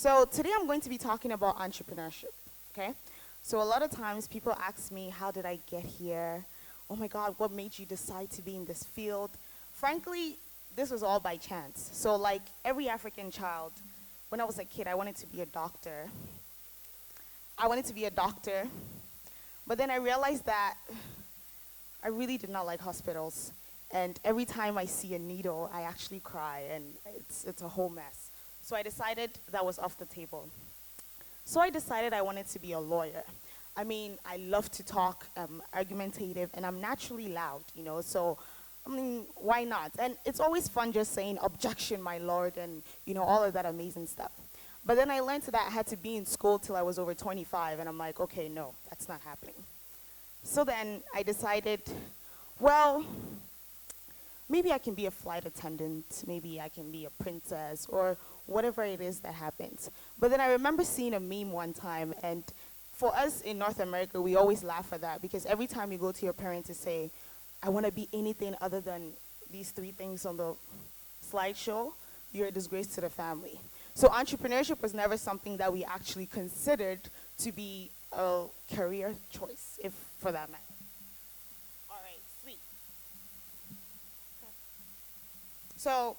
So today I'm going to be talking about entrepreneurship, okay? So a lot of times people ask me, how did I get here? Oh my God, what made you decide to be in this field? Frankly, this was all by chance. So like every African child, when I was a kid, I wanted to be a doctor. But then I realized that I really did not like hospitals. And every time I see a needle, I actually cry, and it's a whole mess. So I decided that was off the table. So I decided I wanted to be a lawyer. I mean, I love to talk, I'm argumentative, and I'm naturally loud, so, I mean, why not? And it's always fun just saying, objection, my lord, and, all of that amazing stuff. But then I learned that I had to be in school till I was over 25, and I'm like, okay, no, that's not happening. So then I decided, well, maybe I can be a flight attendant, maybe I can be a princess, or whatever it is that happens. But then I remember seeing a meme one time, and for us in North America, we always laugh at that, because every time you go to your parents to say, I want to be anything other than these 3 things on the slideshow, you're a disgrace to the family. So entrepreneurship was never something that we actually considered to be a career choice, if for that matter. All right, sweet. So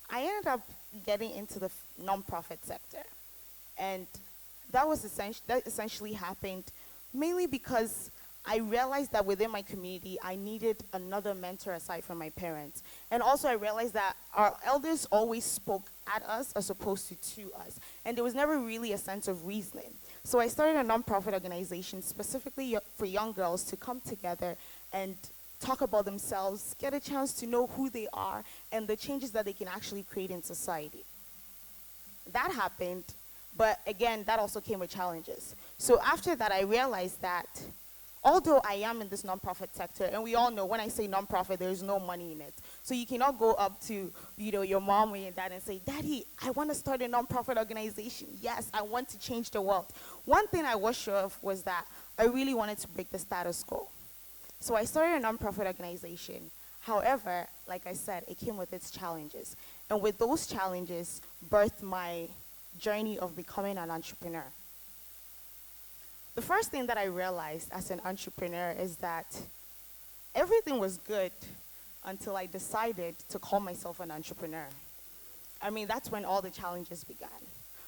I ended up getting into the nonprofit sector, and that essentially happened mainly because I realized that within my community, I needed another mentor aside from my parents. And also I realized that our elders always spoke at us as opposed to us. And there was never really a sense of reasoning. So I started a nonprofit organization specifically for young girls to come together and talk about themselves, get a chance to know who they are, and the changes that they can actually create in society. That happened, but again, that also came with challenges. So after that, I realized that although I am in this nonprofit sector, and we all know when I say nonprofit, there's no money in it. So you cannot go up to your mom or your dad and say, Daddy, I want to start a nonprofit organization. Yes, I want to change the world. One thing I was sure of was that I really wanted to break the status quo. So I started a nonprofit organization. However, like I said, it came with its challenges. And with those challenges, birthed my journey of becoming an entrepreneur. The first thing that I realized as an entrepreneur is that everything was good until I decided to call myself an entrepreneur. I mean, that's when all the challenges began.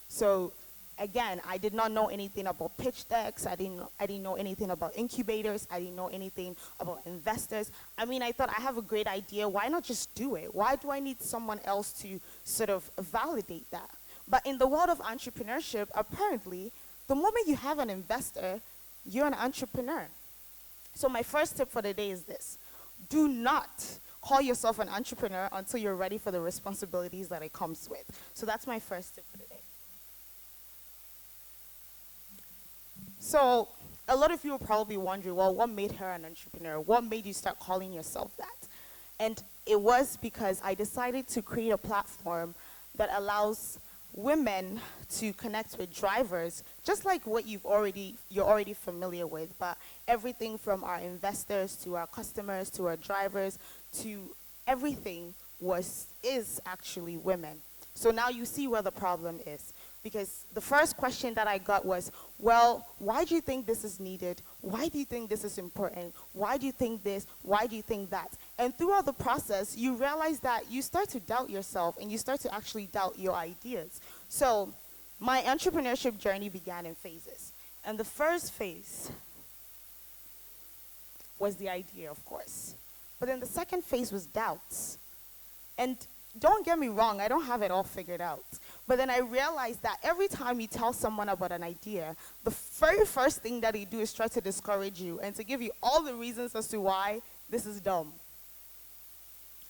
So again, I did not know anything about pitch decks. I didn't know anything about incubators. I didn't know anything about investors. I mean, I thought I have a great idea. Why not just do it? Why do I need someone else to sort of validate that? But in the world of entrepreneurship, apparently, the moment you have an investor, you're an entrepreneur. So my first tip for the day is this. Do not call yourself an entrepreneur until you're ready for the responsibilities that it comes with. So that's my first tip for the day. So a lot of you are probably wondering, well, what made her an entrepreneur? What made you start calling yourself that? And it was because I decided to create a platform that allows women to connect with drivers, just like what you're already familiar with, but everything from our investors to our customers to our drivers to everything is actually women. So now you see where the problem is. Because the first question that I got was, well, why do you think this is needed? Why do you think this is important? Why do you think this? Why do you think that? And throughout the process, you realize that you start to doubt yourself and you start to actually doubt your ideas. So my entrepreneurship journey began in phases. And the first phase was the idea, of course. But then the second phase was doubts. And don't get me wrong, I don't have it all figured out. But then I realized that every time you tell someone about an idea, the very first thing that they do is try to discourage you and to give you all the reasons as to why this is dumb.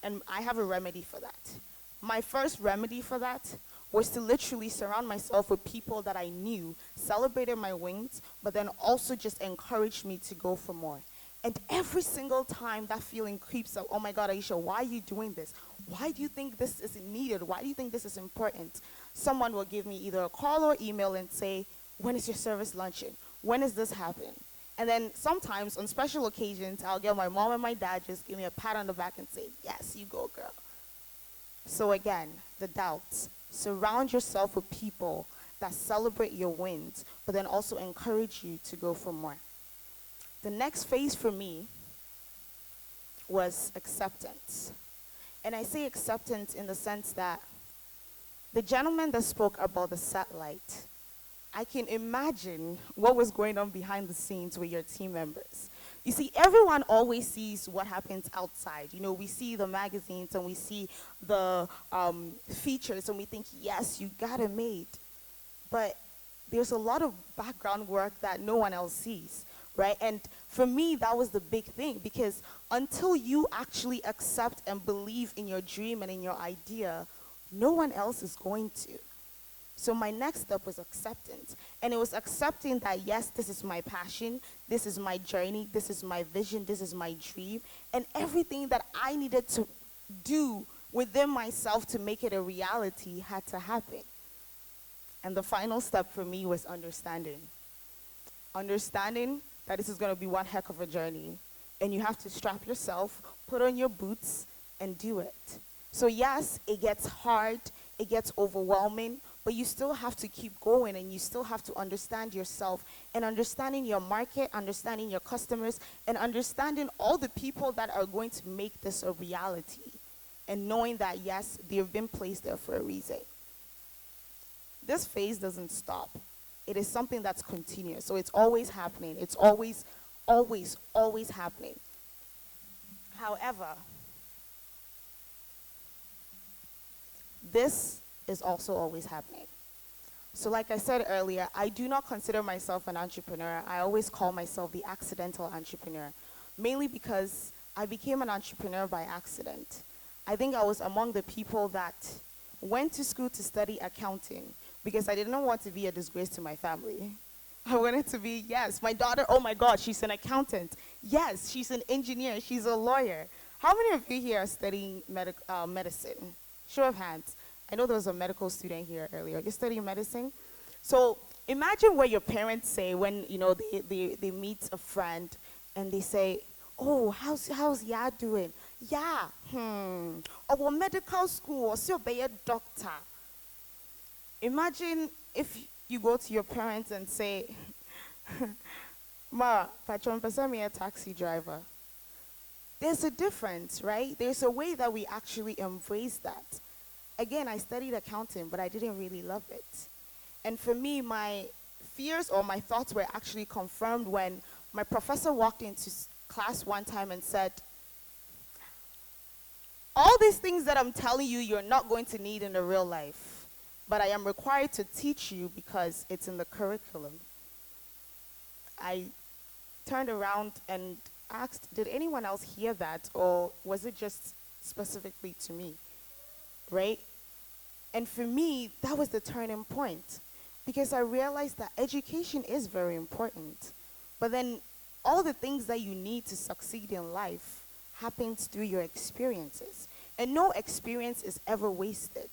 And I have a remedy for that. My first remedy for that was to literally surround myself with people that I knew celebrated my wins, but then also just encouraged me to go for more. And every single time that feeling creeps up, oh my God, Aisha, why are you doing this? Why do you think this is needed? Why do you think this is important? Someone will give me either a call or email and say, when is your service luncheon? When is this happening? And then sometimes on special occasions, I'll get my mom and my dad just give me a pat on the back and say, yes, you go, girl. So again, the doubts. Surround yourself with people that celebrate your wins, but then also encourage you to go for more. The next phase for me was acceptance. And I say acceptance in the sense that the gentleman that spoke about the satellite, I can imagine what was going on behind the scenes with your team members. You see, everyone always sees what happens outside. You know, we see the magazines and we see the features and we think, yes, you got it made. But there's a lot of background work that no one else sees, right? And for me, that was the big thing, because until you actually accept and believe in your dream and in your idea, no one else is going to. So my next step was acceptance. And it was accepting that, yes, this is my passion, this is my journey, this is my vision, this is my dream, and everything that I needed to do within myself to make it a reality had to happen. And the final step for me was understanding. Understanding that this is going to be one heck of a journey. And you have to strap yourself, put on your boots, and do it. So yes, it gets hard, it gets overwhelming, but you still have to keep going, and you still have to understand yourself, and understanding your market, understanding your customers, and understanding all the people that are going to make this a reality, and knowing that, yes, they've been placed there for a reason. This phase doesn't stop. It is something that's continuous. So it's always happening. It's always, always, always happening. However, this is also always happening. So like I said earlier, I do not consider myself an entrepreneur. I always call myself the accidental entrepreneur, mainly because I became an entrepreneur by accident. I think I was among the people that went to school to study accounting because I didn't want to be a disgrace to my family. I wanted to be, yes, my daughter, oh my God, she's an accountant. Yes, she's an engineer, she's a lawyer. How many of you here are studying medicine? Show of hands. I know there was a medical student here earlier. You're studying medicine? So imagine what your parents say when, you know, they meet a friend and they say, oh, how's Ya doing? Yeah, or medical school, or so be a doctor. Imagine if you go to your parents and say, Ma, patron, me a taxi driver. There's a difference, right? There's a way that we actually embrace that. Again, I studied accounting, but I didn't really love it. And for me, my fears or my thoughts were actually confirmed when my professor walked into class one time and said, all these things that I'm telling you, you're not going to need in the real life, but I am required to teach you because it's in the curriculum. I turned around and asked, did anyone else hear that, or was it just specifically to me, right? And for me, that was the turning point, because I realized that education is very important, but then all the things that you need to succeed in life happens through your experiences, and no experience is ever wasted.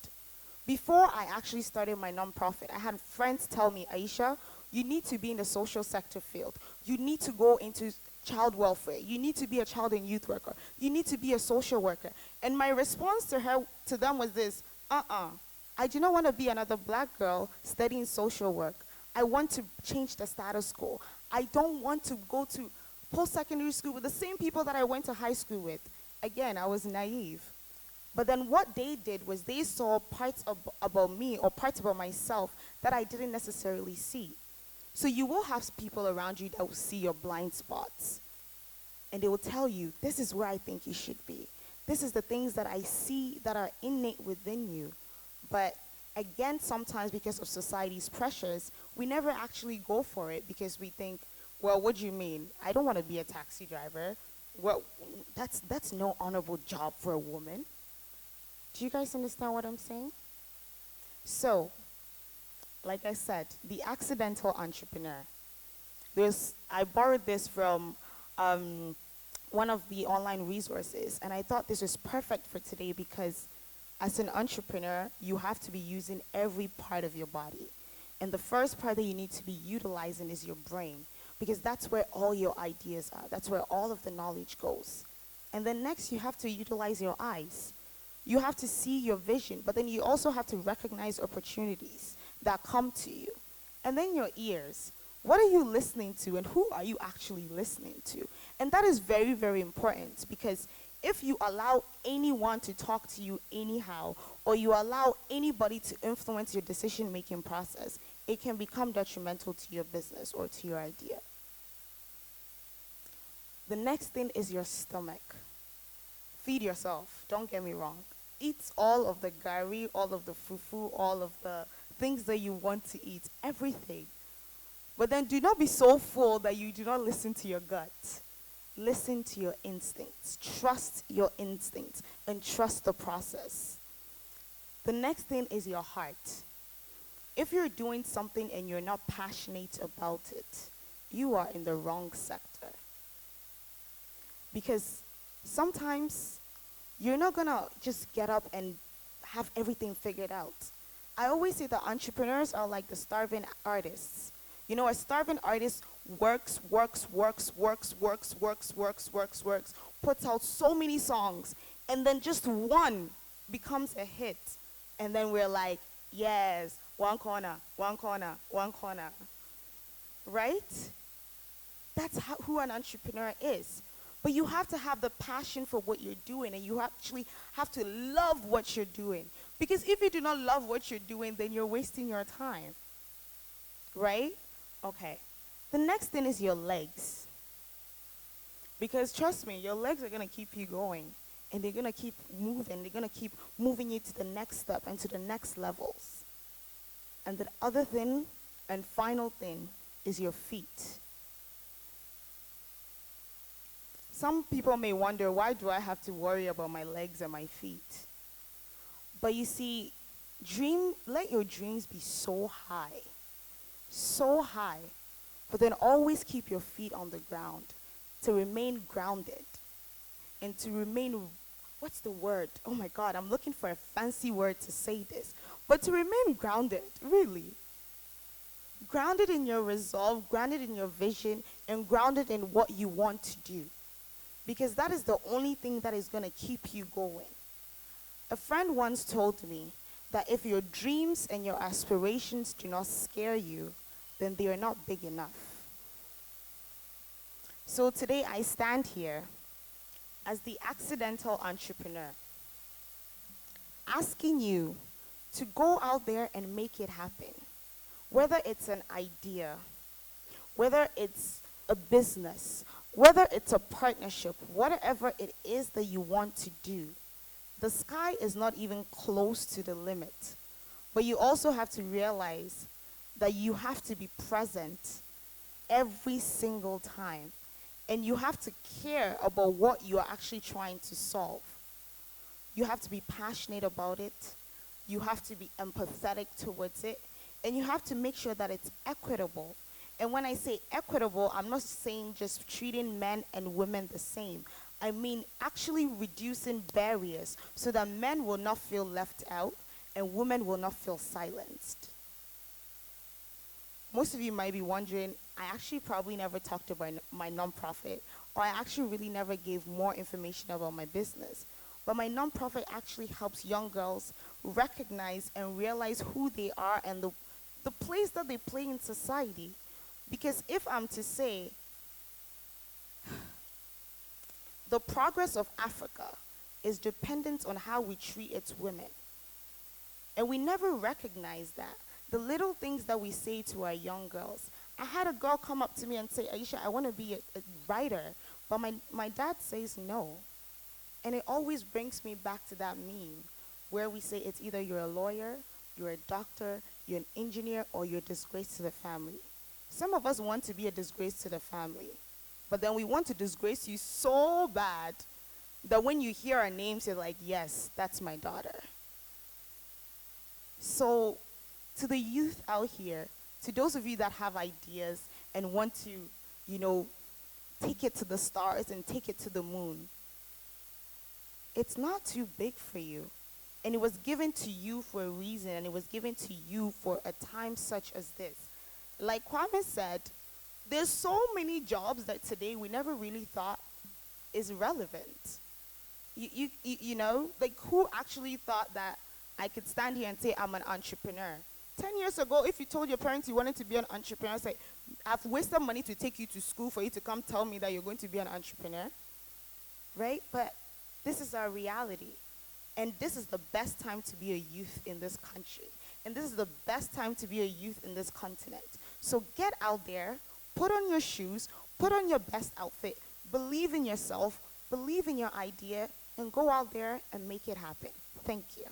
Before I actually started my nonprofit, I had friends tell me, Aisha, you need to be in the social sector field. You need to go into child welfare. You need to be a child and youth worker. You need to be a social worker. And my response to them was this, I do not want to be another black girl studying social work. I want to change the status quo. I don't want to go to post-secondary school with the same people that I went to high school with. Again, I was naive. But then what they did was they saw parts about me or parts about myself that I didn't necessarily see. So you will have people around you that will see your blind spots. And they will tell you, this is where I think you should be. This is the things that I see that are innate within you. But again, sometimes because of society's pressures, we never actually go for it because we think, well, what do you mean? I don't want to be a taxi driver. Well, that's no honorable job for a woman. Do you guys understand what I'm saying? So, like I said, the accidental entrepreneur. I borrowed this from one of the online resources, and I thought this was perfect for today because as an entrepreneur, you have to be using every part of your body. And the first part that you need to be utilizing is your brain, because that's where all your ideas are. That's where all of the knowledge goes. And then next, you have to utilize your eyes. You have to see your vision, but then you also have to recognize opportunities that come to you. And then your ears. What are you listening to, and who are you actually listening to? And that is very, very important, because if you allow anyone to talk to you anyhow, or you allow anybody to influence your decision-making process, it can become detrimental to your business or to your idea. The next thing is your stomach. Feed yourself, don't get me wrong. Eat all of the gari, all of the fufu, all of the things that you want to eat, everything. But then do not be so full that you do not listen to your gut. Listen to your instincts. Trust your instincts and trust the process. The next thing is your heart. If you're doing something and you're not passionate about it, you are in the wrong sector. Because sometimes you're not going to just get up and have everything figured out. I always say that entrepreneurs are like the starving artists. You know, a starving artist works, puts out so many songs, and then just one becomes a hit. And then we're like, yes, one corner. Right? That's who an entrepreneur is. But you have to have the passion for what you're doing, and you actually have to love what you're doing. Because if you do not love what you're doing, then you're wasting your time. Right? Okay. The next thing is your legs. Because trust me, your legs are going to keep you going. And they're going to keep moving. They're going to keep moving you to the next step and to the next levels. And the other thing and final thing is your feet. Some people may wonder, why do I have to worry about my legs and my feet? But you see, let your dreams be so high, but then always keep your feet on the ground to remain grounded and to remain, what's the word? Oh my God, I'm looking for a fancy word to say this, but to remain grounded, really. Grounded in your resolve, grounded in your vision, and grounded in what you want to do. Because that is the only thing that is going to keep you going. A friend once told me that if your dreams and your aspirations do not scare you, then they are not big enough. So today I stand here as the accidental entrepreneur, asking you to go out there and make it happen. Whether it's an idea, whether it's a business, whether it's a partnership, whatever it is that you want to do, the sky is not even close to the limit. But you also have to realize that you have to be present every single time. And you have to care about what you are actually trying to solve. You have to be passionate about it. You have to be empathetic towards it. And you have to make sure that it's equitable. And when I say equitable, I'm not saying just treating men and women the same. I mean actually reducing barriers so that men will not feel left out and women will not feel silenced. Most of you might be wondering, I actually probably never talked about my nonprofit, or I actually really never gave more information about my business. But my nonprofit actually helps young girls recognize and realize who they are and the place that they play in society. Because if I'm to say, the progress of Africa is dependent on how we treat its women. And we never recognize that. The little things that we say to our young girls. I had a girl come up to me and say, Aisha, I want to be a writer. But my dad says no. And it always brings me back to that meme where we say it's either you're a lawyer, you're a doctor, you're an engineer, or you're a disgrace to the family. Some of us want to be a disgrace to the family, but then we want to disgrace you so bad that when you hear our names, you're like, yes, that's my daughter. So to the youth out here, to those of you that have ideas and want to, take it to the stars and take it to the moon, it's not too big for you. And it was given to you for a reason, and it was given to you for a time such as this. Like Kwame said, there's so many jobs that today we never really thought is relevant. You know, like who actually thought that I could stand here and say I'm an entrepreneur? 10 years ago, if you told your parents you wanted to be an entrepreneur, say, I've wasted money to take you to school for you to come tell me that you're going to be an entrepreneur, right? But this is our reality. And this is the best time to be a youth in this country. And this is the best time to be a youth in this continent. So get out there, put on your shoes, put on your best outfit, believe in yourself, believe in your idea, and go out there and make it happen. Thank you.